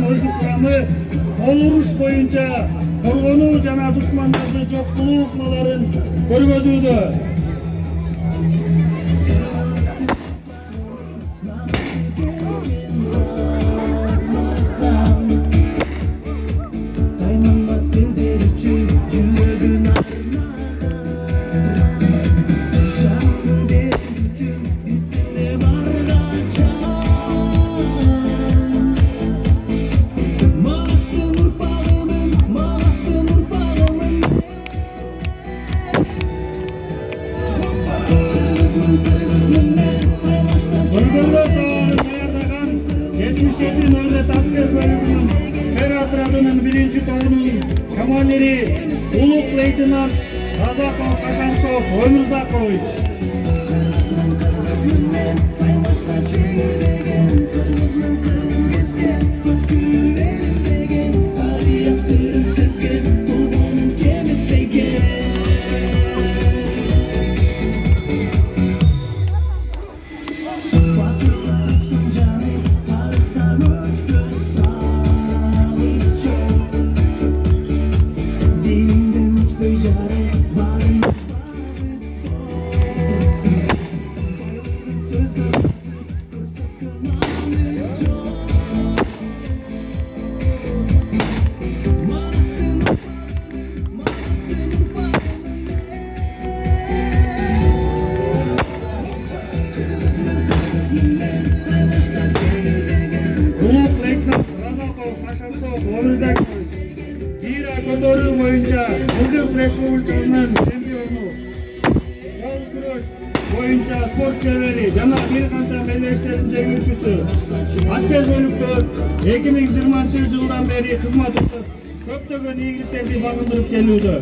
көздүк курамы колуруш боюнча коргонуу жана душмандарды жок кылуу ыкмаларын көргөзүүдө. Birinci тобунун командири улук лейтенант Казаков Кашанцов Өмүрзакович. Кыргыз Республикасынын чемпиону, кол күрөш боюнча спорт чебери жана бир канча белештердин жеңүүчүсү. Аскер бөлүктө 2020-жылдан бери кызмат өтүп, көптөгөн ийгиликтерди багындырып келүүдө.